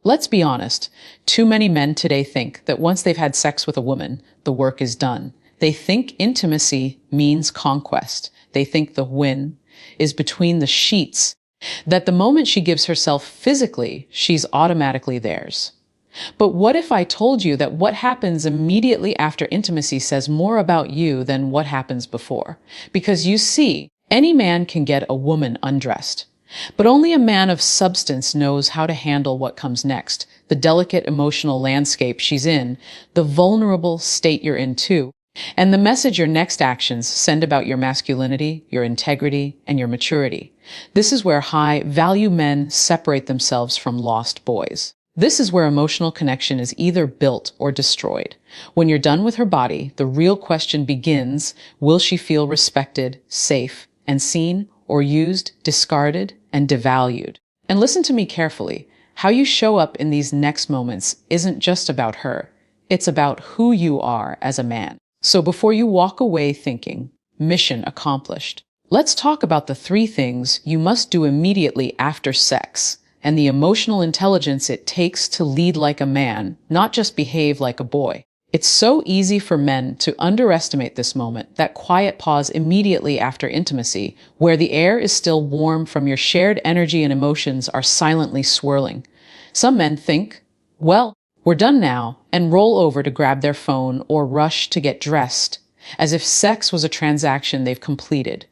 Let's be honest, too many men today think that once they've had sex with a woman, the work is done. They think intimacy means conquest. They think the win is between the sheets, that the moment she gives herself physically, she's automatically theirs. But what if I told you that what happens immediately after intimacy says more about you than what happens before? Because you see, any man can get a woman undressed. But only a man of substance knows how to handle what comes next, the delicate emotional landscape she's in, the vulnerable state you're in too, and the message your next actions send about your masculinity, your integrity, and your maturity. This is where high-value men separate themselves from lost boys. This is where emotional connection is either built or destroyed. When you're done with her body, the real question begins, will she feel respected, safe, and seen, or used, discarded, and devalued? And listen to me carefully. How you show up in these next moments isn't just about her. It's about who you are as a man. So before you walk away thinking, mission accomplished, let's talk about the 3 things you must do immediately after sex and the emotional intelligence it takes to lead like a man, not just behave like a boy. It's so easy for men to underestimate this moment, that quiet pause immediately after intimacy, where the air is still warm from your shared energy and emotions are silently swirling. Some men think, well, we're done now, and roll over to grab their phone or rush to get dressed, as if sex was a transaction they've completed.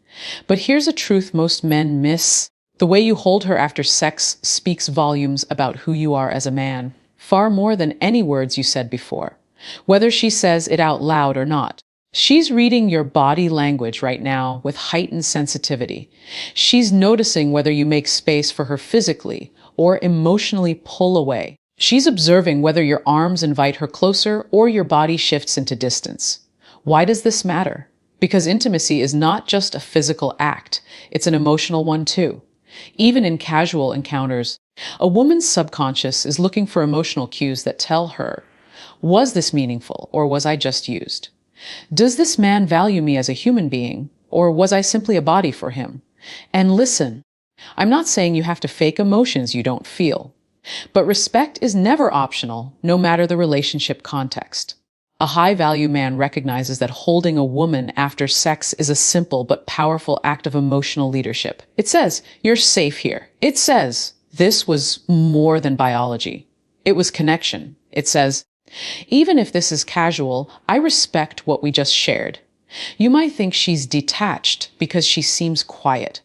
But here's a truth most men miss. The way you hold her after sex speaks volumes about who you are as a man, far more than any words you said before. Whether she says it out loud or not, she's reading your body language right now with heightened sensitivity. She's noticing whether you make space for her physically or emotionally pull away. She's observing whether your arms invite her closer or your body shifts into distance. Why does this matter? Because intimacy is not just a physical act, it's an emotional one too. Even in casual encounters, a woman's subconscious is looking for emotional cues that tell her, was this meaningful, or was I just used? Does this man value me as a human being, or was I simply a body for him? And listen, I'm not saying you have to fake emotions you don't feel, but respect is never optional, no matter the relationship context. A high-value man recognizes that holding a woman after sex is a simple but powerful act of emotional leadership. It says, you're safe here. It says, this was more than biology. It was connection. It says, even if this is casual, I respect what we just shared. You might think she's detached because she seems quiet,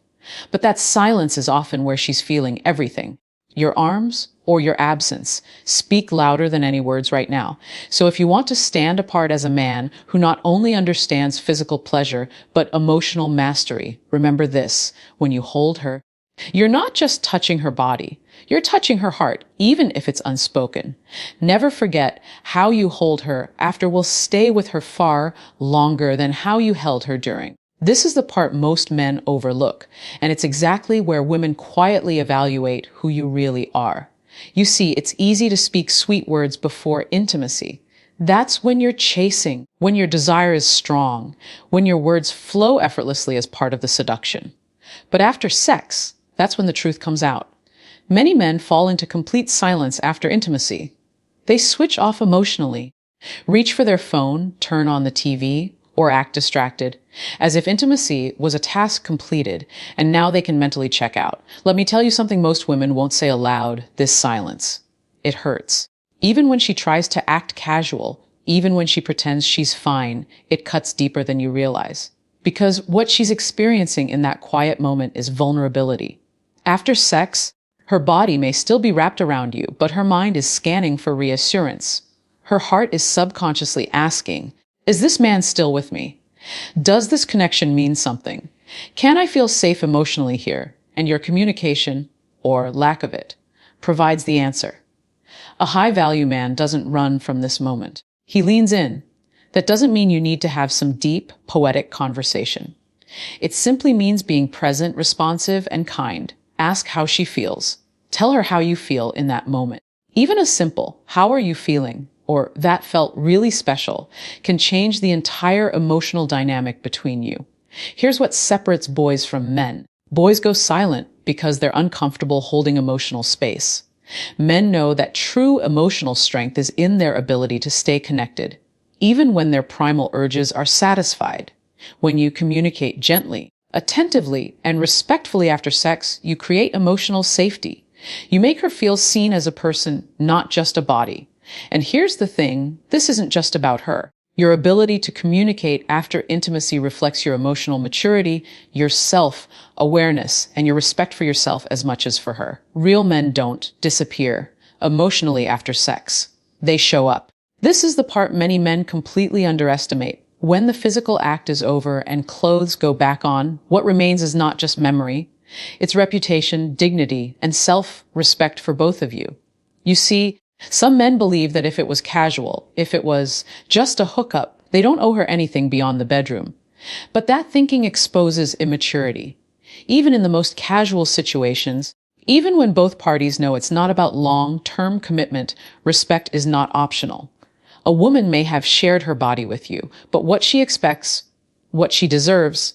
but that silence is often where she's feeling everything. Your arms or your absence speak louder than any words right now. So if you want to stand apart as a man who not only understands physical pleasure, but emotional mastery, remember this: when you hold her, you're not just touching her body, you're touching her heart, even if it's unspoken. Never forget how you hold her after will stay with her far longer than how you held her during. This is the part most men overlook, and it's exactly where women quietly evaluate who you really are. You see, it's easy to speak sweet words before intimacy. That's when you're chasing, when your desire is strong, when your words flow effortlessly as part of the seduction. But after sex, that's when the truth comes out. Many men fall into complete silence after intimacy. They switch off emotionally, reach for their phone, turn on the TV, or act distracted, as if intimacy was a task completed, and now they can mentally check out. Let me tell you something most women won't say aloud: this silence. It hurts. Even when she tries to act casual, even when she pretends she's fine, it cuts deeper than you realize. Because what she's experiencing in that quiet moment is vulnerability. After sex, her body may still be wrapped around you, but her mind is scanning for reassurance. Her heart is subconsciously asking, is this man still with me? Does this connection mean something? Can I feel safe emotionally here? And your communication, or lack of it, provides the answer. A high-value man doesn't run from this moment. He leans in. That doesn't mean you need to have some deep, poetic conversation. It simply means being present, responsive, and kind. Ask how she feels. Tell her how you feel in that moment. Even a simple, how are you feeling? Or that felt really special, can change the entire emotional dynamic between you. Here's what separates boys from men. Boys go silent because they're uncomfortable holding emotional space. Men know that true emotional strength is in their ability to stay connected, even when their primal urges are satisfied. When you communicate gently, attentively, and respectfully after sex, you create emotional safety. You make her feel seen as a person, not just a body. And here's the thing, this isn't just about her. Your ability to communicate after intimacy reflects your emotional maturity, your self-awareness, and your respect for yourself as much as for her. Real men don't disappear emotionally after sex. They show up. This is the part many men completely underestimate. When the physical act is over and clothes go back on, what remains is not just memory. It's reputation, dignity, and self-respect for both of you. You see, some men believe that if it was casual, if it was just a hookup, they don't owe her anything beyond the bedroom. But that thinking exposes immaturity. Even in the most casual situations, even when both parties know it's not about long-term commitment, respect is not optional. A woman may have shared her body with you, but what she expects, what she deserves,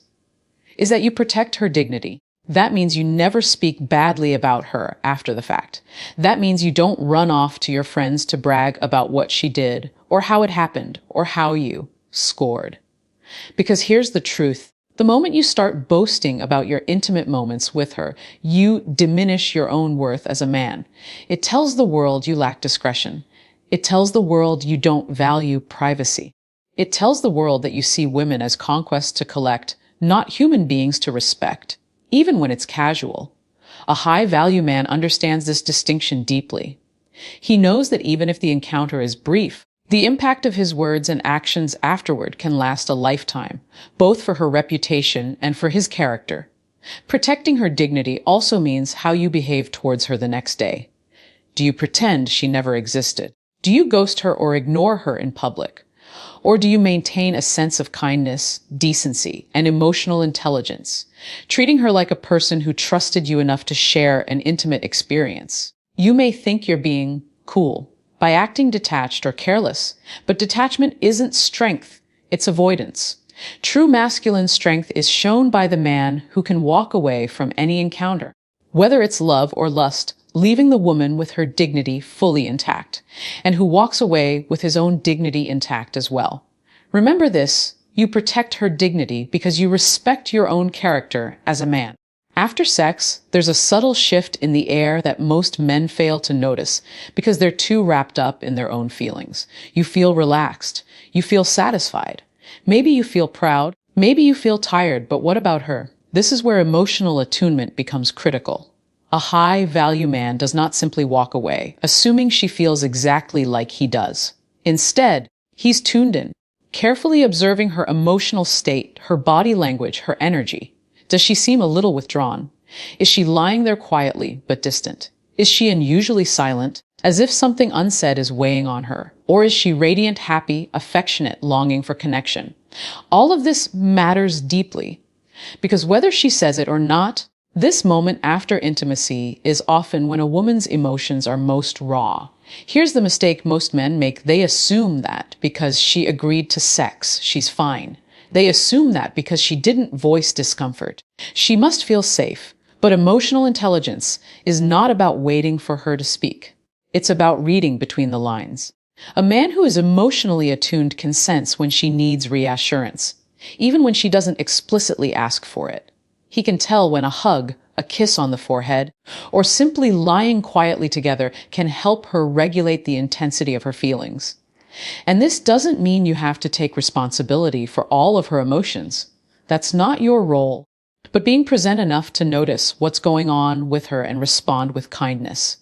is that you protect her dignity. That means you never speak badly about her after the fact. That means you don't run off to your friends to brag about what she did, or how it happened, or how you scored. Because here's the truth. The moment you start boasting about your intimate moments with her, you diminish your own worth as a man. It tells the world you lack discretion. It tells the world you don't value privacy. It tells the world that you see women as conquests to collect, not human beings to respect. Even when it's casual. A high-value man understands this distinction deeply. He knows that even if the encounter is brief, the impact of his words and actions afterward can last a lifetime, both for her reputation and for his character. Protecting her dignity also means how you behave towards her the next day. Do you pretend she never existed? Do you ghost her or ignore her in public? Or do you maintain a sense of kindness, decency, and emotional intelligence, treating her like a person who trusted you enough to share an intimate experience? You may think you're being cool by acting detached or careless, but detachment isn't strength, it's avoidance. True masculine strength is shown by the man who can walk away from any encounter, whether it's love or lust, leaving the woman with her dignity fully intact, and who walks away with his own dignity intact as well. Remember this, you protect her dignity because you respect your own character as a man. After sex, there's a subtle shift in the air that most men fail to notice because they're too wrapped up in their own feelings. You feel relaxed. You feel satisfied. Maybe you feel proud. Maybe you feel tired, but what about her? This is where emotional attunement becomes critical. A high-value man does not simply walk away, assuming she feels exactly like he does. Instead, he's tuned in, carefully observing her emotional state, her body language, her energy. Does she seem a little withdrawn? Is she lying there quietly but distant? Is she unusually silent, as if something unsaid is weighing on her? Or is she radiant, happy, affectionate, longing for connection? All of this matters deeply, because whether she says it or not, this moment after intimacy is often when a woman's emotions are most raw. Here's the mistake most men make. They assume that because she agreed to sex, she's fine. They assume that because she didn't voice discomfort, she must feel safe. But emotional intelligence is not about waiting for her to speak. It's about reading between the lines. A man who is emotionally attuned can sense when she needs reassurance, even when she doesn't explicitly ask for it. He can tell when a hug, a kiss on the forehead, or simply lying quietly together can help her regulate the intensity of her feelings. And this doesn't mean you have to take responsibility for all of her emotions. That's not your role. But being present enough to notice what's going on with her and respond with kindness.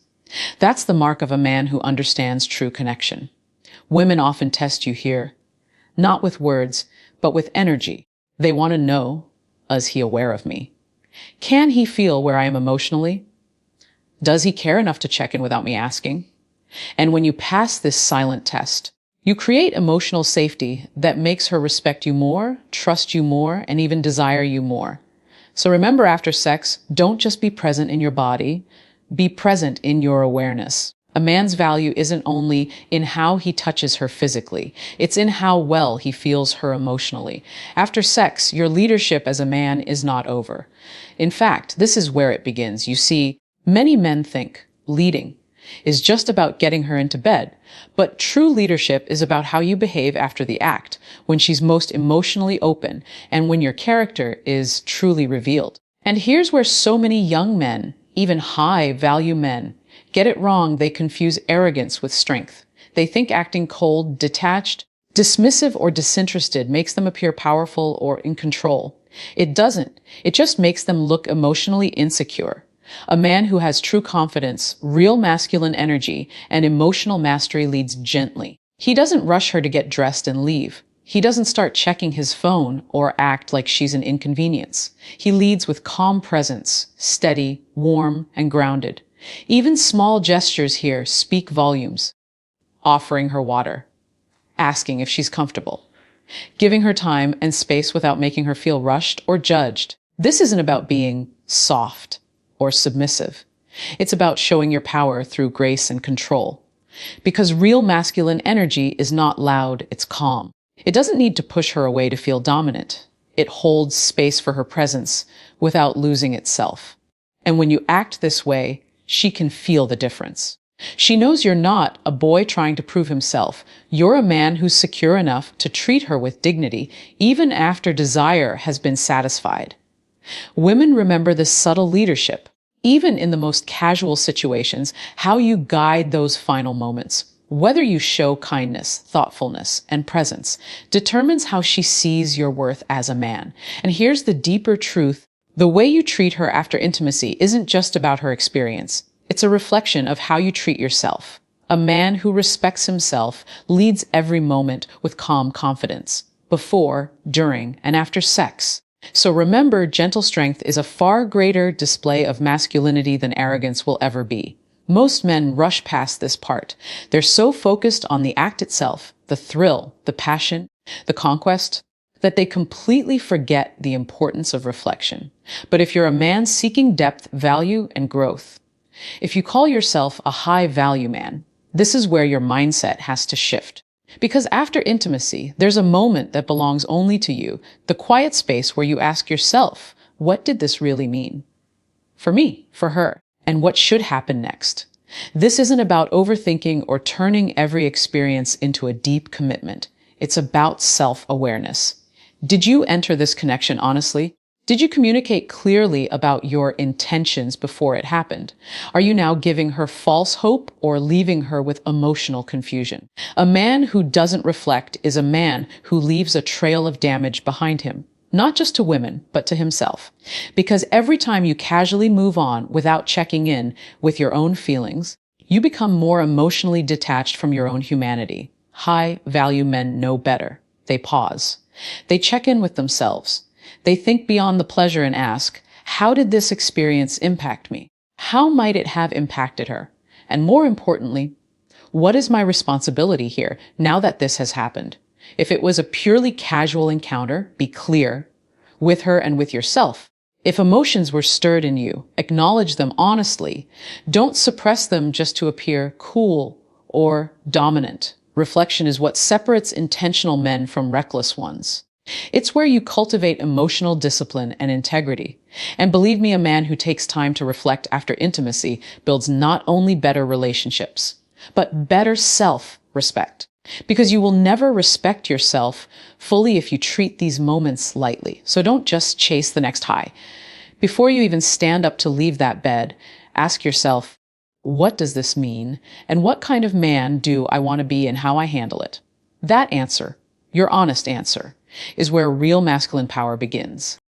That's the mark of a man who understands true connection. Women often test you here, not with words, but with energy. They want to know, is he aware of me? Can he feel where I am emotionally? Does he care enough to check in without me asking? And when you pass this silent test, you create emotional safety that makes her respect you more, trust you more, and even desire you more. So remember, after sex, don't just be present in your body, be present in your awareness. A man's value isn't only in how he touches her physically, it's in how well he feels her emotionally. After sex, your leadership as a man is not over. In fact, this is where it begins. You see, many men think leading is just about getting her into bed. But true leadership is about how you behave after the act, when she's most emotionally open, and when your character is truly revealed. And here's where so many young men, even high-value men, get it wrong. They confuse arrogance with strength. They think acting cold, detached, dismissive, or disinterested makes them appear powerful or in control. It doesn't. It just makes them look emotionally insecure. A man who has true confidence, real masculine energy, and emotional mastery leads gently. He doesn't rush her to get dressed and leave. He doesn't start checking his phone or act like she's an inconvenience. He leads with calm presence, steady, warm, and grounded. Even small gestures here speak volumes. Offering her water, asking if she's comfortable, giving her time and space without making her feel rushed or judged. This isn't about being soft or submissive. It's about showing your power through grace and control. Because real masculine energy is not loud, it's calm. It doesn't need to push her away to feel dominant. It holds space for her presence without losing itself. And when you act this way, she can feel the difference. She knows you're not a boy trying to prove himself. You're a man who's secure enough to treat her with dignity, even after desire has been satisfied. Women remember this subtle leadership, even in the most casual situations, how you guide those final moments. Whether you show kindness, thoughtfulness, and presence determines how she sees your worth as a man. And here's the deeper truth. The way you treat her after intimacy isn't just about her experience. It's a reflection of how you treat yourself. A man who respects himself leads every moment with calm confidence, before, during, and after sex. So remember, gentle strength is a far greater display of masculinity than arrogance will ever be. Most men rush past this part. They're so focused on the act itself, the thrill, the passion, the conquest, that they completely forget the importance of reflection. But if you're a man seeking depth, value, and growth, if you call yourself a high-value man, this is where your mindset has to shift. Because after intimacy, there's a moment that belongs only to you, the quiet space where you ask yourself, what did this really mean? For me, for her, and what should happen next? This isn't about overthinking or turning every experience into a deep commitment. It's about self-awareness. Did you enter this connection honestly? Did you communicate clearly about your intentions before it happened? Are you now giving her false hope or leaving her with emotional confusion? A man who doesn't reflect is a man who leaves a trail of damage behind him, not just to women, but to himself. Because every time you casually move on without checking in with your own feelings, you become more emotionally detached from your own humanity. High-value men know better. They pause. They check in with themselves. They think beyond the pleasure and ask, how did this experience impact me? How might it have impacted her? And more importantly, what is my responsibility here now that this has happened? If it was a purely casual encounter, be clear with her and with yourself. If emotions were stirred in you, acknowledge them honestly. Don't suppress them just to appear cool or dominant. Reflection is what separates intentional men from reckless ones. It's where you cultivate emotional discipline and integrity. And believe me, a man who takes time to reflect after intimacy builds not only better relationships, but better self-respect. Because you will never respect yourself fully if you treat these moments lightly. So don't just chase the next high. Before you even stand up to leave that bed, ask yourself, what does this mean? And what kind of man do I want to be and how I handle it? That answer, your honest answer, is where real masculine power begins.